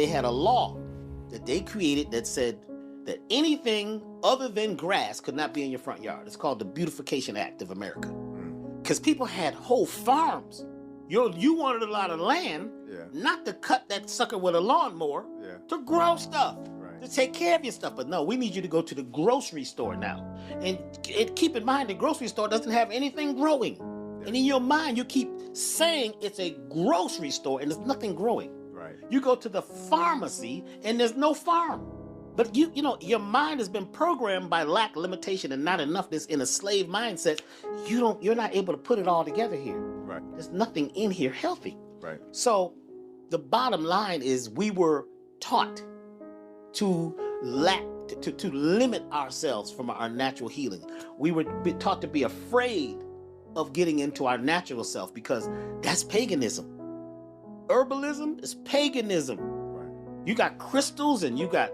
they had a law that they created that said that anything other than grass could not be in your front yard. It's called the Beautification Act of America. Because people had whole farms. You wanted a lot of land, not to cut that sucker with a lawnmower, to grow stuff, to take care of your stuff. But no, we need you to go to the grocery store now. And keep in mind, the grocery store doesn't have anything growing. And in your mind, you keep saying it's a grocery store and there's nothing growing. You go to the pharmacy and there's no farm. But you know, your mind has been programmed by lack, limitation, and not enoughness in a slave mindset. You're not able to put it all together here. There's nothing in here healthy. So the bottom line is we were taught to limit ourselves from our natural healing. We were taught to be afraid of getting into our natural self because that's paganism. Herbalism is paganism. You got crystals and you got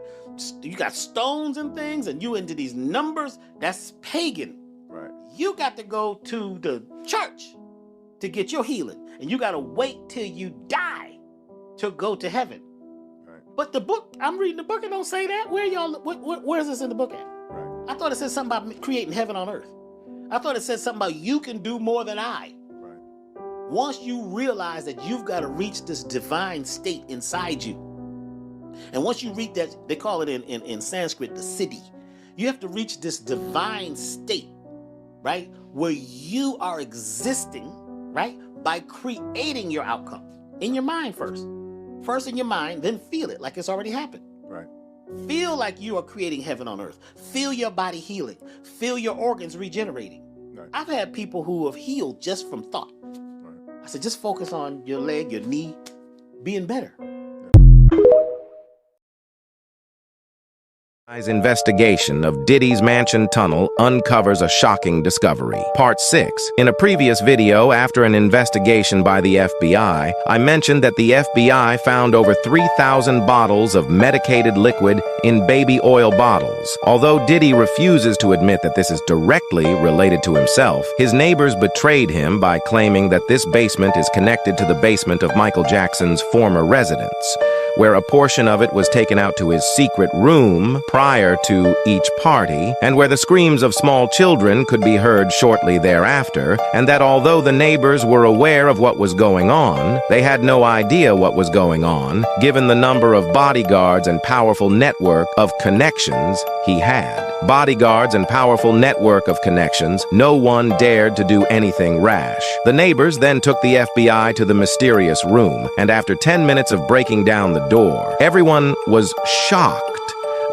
stones and things, and you into these numbers. That's pagan. You got to go to the church to get your healing, and you got to wait till you die to go to heaven. But the book, I'm reading the book, it don't say that. Where is this in the book at? I thought it said something about creating heaven on earth. I thought it said something about you can do more than I. Once you realize that you've got to reach this divine state inside you, and once you reach that, they call it in Sanskrit the siddhi. You have to reach this divine state, right, where you are existing, right, by creating your outcome in your mind first. First in your mind, then feel it like it's already happened. Feel like you are creating heaven on earth. Feel your body healing. Feel your organs regenerating. I've had people who have healed just from thought. I said, just focus on your leg, your knee, being better. Investigation of Diddy's Mansion Tunnel uncovers a shocking discovery. Part 6. In a previous video, after an investigation by the FBI, I mentioned that the FBI found over 3,000 bottles of medicated liquid in baby oil bottles. Although Diddy refuses to admit that this is directly related to himself, his neighbors betrayed him by claiming that this basement is connected to the basement of Michael Jackson's former residence, where a portion of it was taken out to his secret room prior to each party, and where the screams of small children could be heard shortly thereafter, and that although the neighbors were aware of what was going on, they had no idea what was going on, given the number of bodyguards and powerful network of connections he had. Bodyguards and powerful network of connections, no one dared to do anything rash. The neighbors then took the FBI to the mysterious room, and after 10 minutes of breaking down the door, everyone was shocked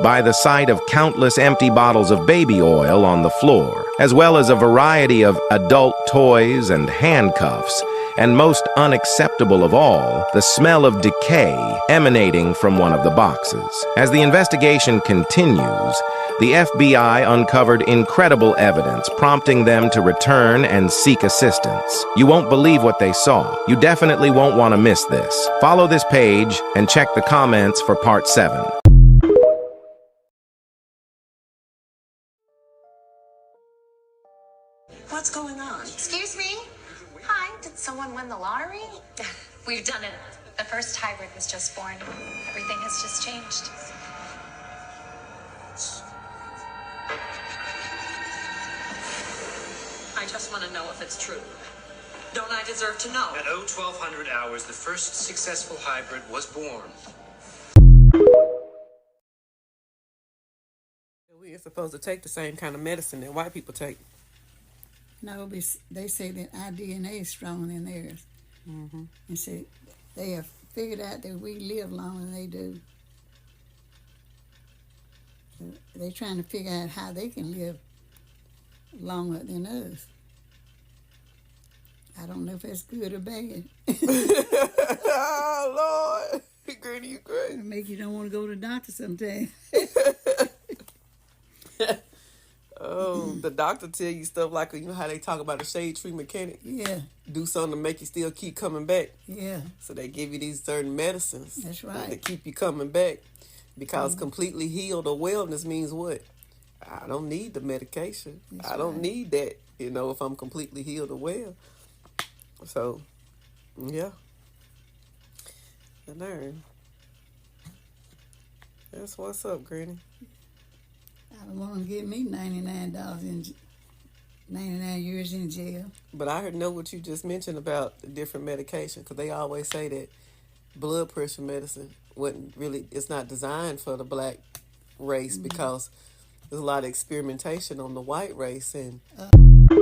by the sight of countless empty bottles of baby oil on the floor, as well as a variety of adult toys and handcuffs, and most unacceptable of all, the smell of decay emanating from one of the boxes. As the investigation continues, the FBI uncovered incredible evidence, prompting them to return and seek assistance. You won't believe what they saw. You definitely won't want to miss this. Follow this page and check the comments for part 7. What's going on? Excuse me? Hi, did someone win the lottery? We've done it. The first hybrid was just born. Everything has just changed. I just want to know if it's true. Don't I deserve to know? At 1200 hours, the first successful hybrid was born. We are supposed to take the same kind of medicine that white people take. No, they say that our DNA is stronger than theirs. And so they have figured out that we live longer than they do. So they're trying to figure out how they can live longer than us. I don't know if that's good or bad. Oh, Lord. Granny, you crazy. It'll make you don't want to go to the doctor sometimes. Oh, the doctor tell you stuff like, you know how they talk about a shade tree mechanic? Yeah. Do something to make you still keep coming back. Yeah. So they give you these certain medicines. That's right. To keep you coming back. Because completely healed or wellness means what? I don't need the medication. I don't need that, if I'm completely healed or well. So, yeah. I learned. That's what's up, Granny. I don't want to give me $99 in 99 years in jail. But I know what you just mentioned about the different medication, because they always say that blood pressure medicine it's not designed for the black race because there's a lot of experimentation on the white race. And comment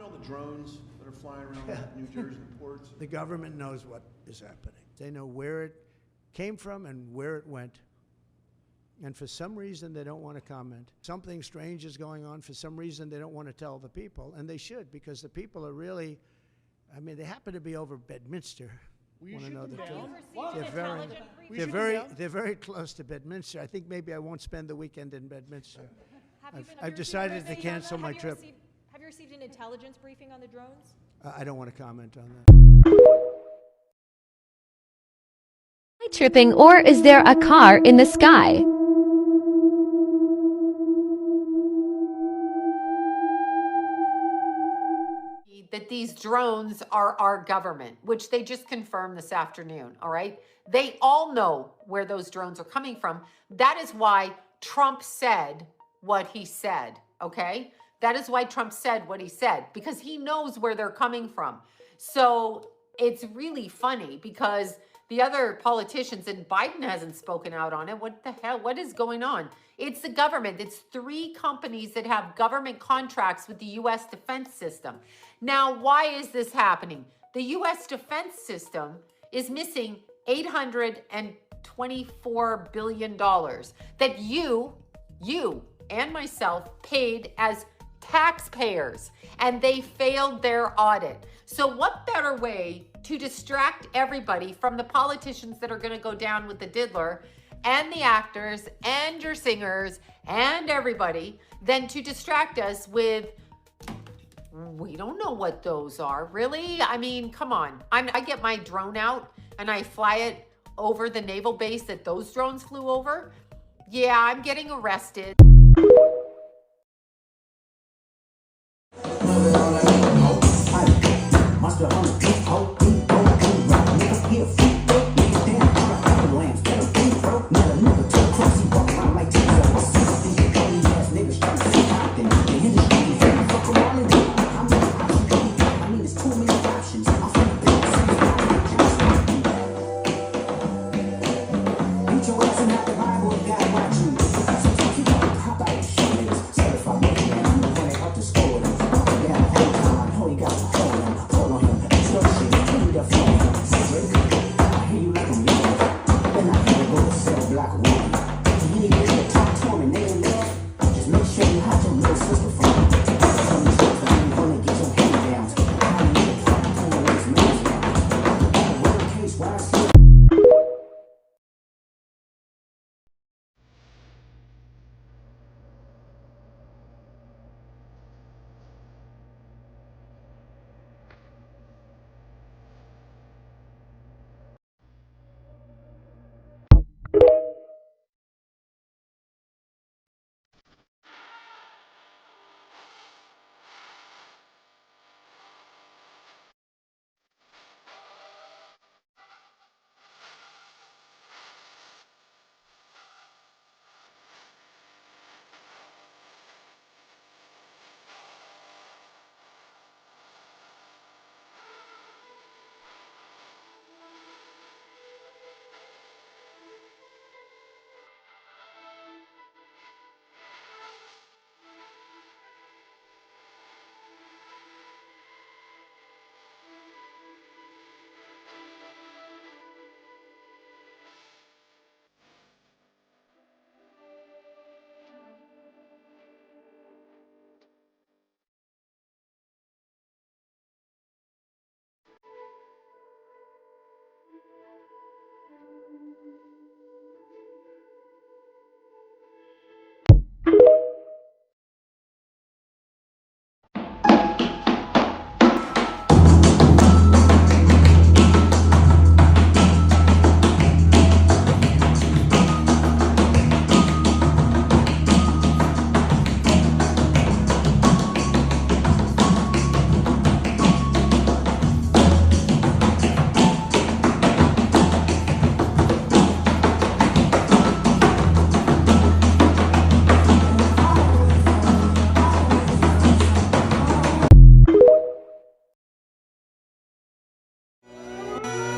on the drones that are flying around New Jersey ports. The government knows what is happening. They know where it came from and where it went. And for some reason, they don't want to comment. Something strange is going on. For some reason, they don't want to tell the people. And they should, because the people are really, I mean, they happen to be over Bedminster. Want to know the truth? They're very close to Bedminster. I think maybe I won't spend the weekend in Bedminster. I've decided to cancel my trip. Have you received an intelligence briefing on the drones? I don't want to comment on that. Tripping, or is there a car in the sky? That these drones are our government, which they just confirmed this afternoon, all right? They all know where those drones are coming from. That is why Trump said what he said, okay? That is why Trump said what he said, because he knows where they're coming from. So it's really funny because the other politicians, and Biden hasn't spoken out on it. What the hell? What is going on? It's the government. It's 3 companies that have government contracts with the U.S. defense system. Now, why is this happening? The U.S. defense system is missing $824 billion that you and myself paid as taxpayers, and they failed their audit. So what better way to distract everybody from the politicians that are going to go down with the diddler and the actors and your singers and everybody than to distract us with, we don't know what those are, really? I mean, come on. I get my drone out and I fly it over the naval base that those drones flew over. Yeah, I'm getting arrested.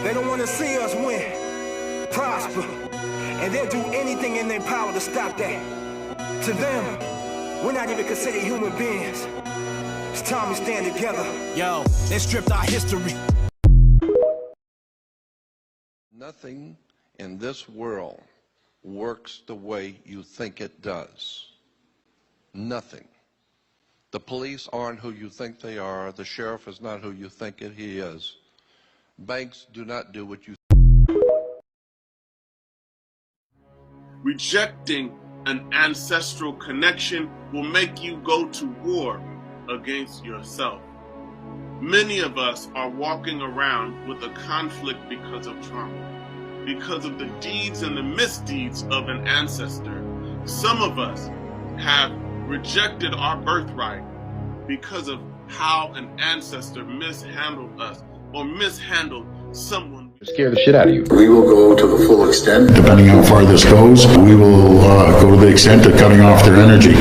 They don't want to see us win, prosper, and they'll do anything in their power to stop that. To them, we're not even considered human beings. It's time to stand together. Yo, they stripped our history. Nothing in this world works the way you think it does. Nothing. The police aren't who you think they are. The sheriff is not who you think he is. Banks do not do what you Rejecting an ancestral connection will make you go to war against yourself. Many of us are walking around with a conflict because of trauma, because of the deeds and the misdeeds of an ancestor. Some of us have rejected our birthright because of how an ancestor mishandled us or mishandled someone. Scare the shit out of you. We will go to the full extent. Depending how far this goes, we will go to the extent of cutting off their energy.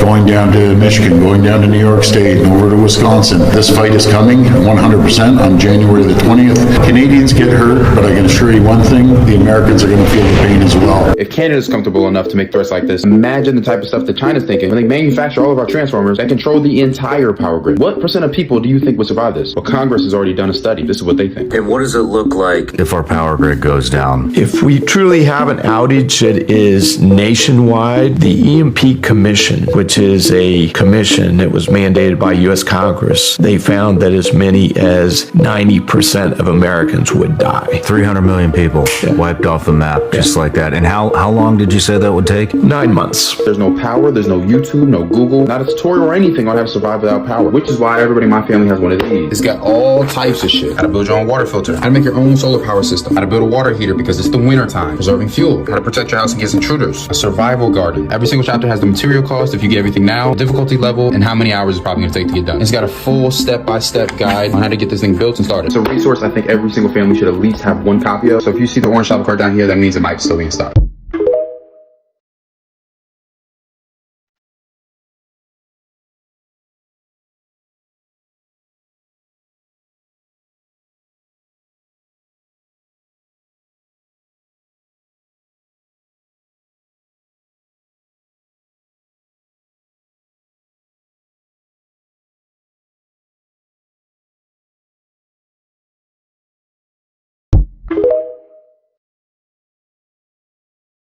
Going down to Michigan, going down to New York State, and over to Wisconsin. This fight is coming 100% on January the 20th. Canadians get hurt, but I can assure you one thing, the Americans are going to feel the pain as well. If Canada's comfortable enough to make threats like this, imagine the type of stuff that China's thinking when they manufacture all of our transformers that control the entire power grid. What % of people do you think would survive this? Well, Congress has already done a study. This is what they think. And what does it look like if our power grid goes down? If we truly have an outage that is nationwide, the EMP Commission, which is a commission that was mandated by U.S. Congress, they found that as many as 90% of Americans would die. 300 million people wiped off the map just like that. And how long did you say that would take? 9 months. There's no power, there's no YouTube, no Google, not a tutorial or anything on how to survive without power, which is why everybody in my family has one of these. It's got all types of shit. How to build your own water filter, how to make your own solar power system, how to build a water heater because it's the winter time, preserving fuel, how to protect your house against intruders, a survival garden. Every single chapter has the material cost if you get everything now, difficulty level, and how many hours it's probably going to take to get done. It's got a full step-by-step guide on how to get this thing built and started. It's a resource I think every single family should at least have one copy of. So if you see the orange shopping cart down here, that means it might still be in stock.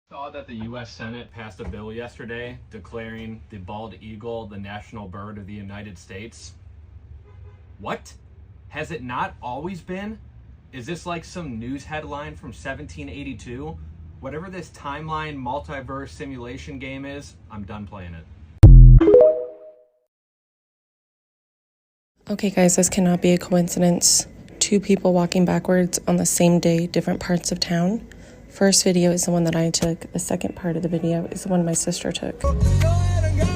Saw that the U.S. Senate passed a bill yesterday declaring the bald eagle the national bird of the United States. What? Has it not always been? Is this like some news headline from 1782? Whatever this timeline multiverse simulation game is, I'm done playing it. Okay guys, this cannot be a coincidence. Two people walking backwards on the same day, different parts of town. First video is the one that I took. The second part of the video is the one my sister took.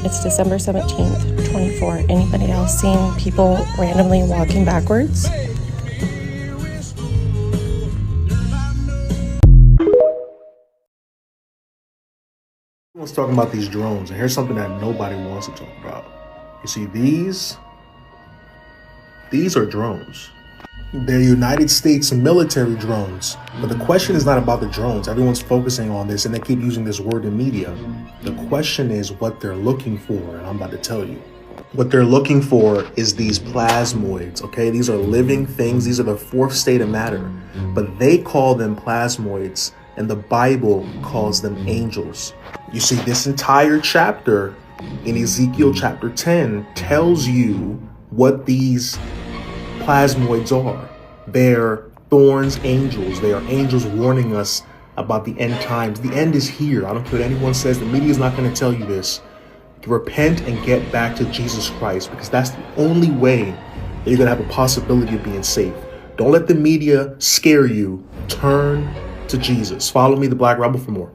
It's December 17th, 24. Anybody else seeing people randomly walking backwards? Everyone's talking about these drones, and here's something that nobody wants to talk about. You see, these are drones. They're United States military drones. But the question is not about the drones. Everyone's focusing on this, and they keep using this word in media. The question is what they're looking for, and I'm about to tell you. What they're looking for is these plasmoids, okay? These are living things. These are the fourth state of matter. But they call them plasmoids, and the Bible calls them angels. You see, this entire chapter in Ezekiel chapter 10 tells you what these plasmoids are. They're thorns, angels. They are angels warning us about the end times. The end is here. I don't care what anyone says. The media is not going to tell you this. Repent and get back to Jesus Christ, because that's the only way that you're going to have a possibility of being safe. Don't let the media scare you. Turn to Jesus. Follow me, the Black Rebel, for more.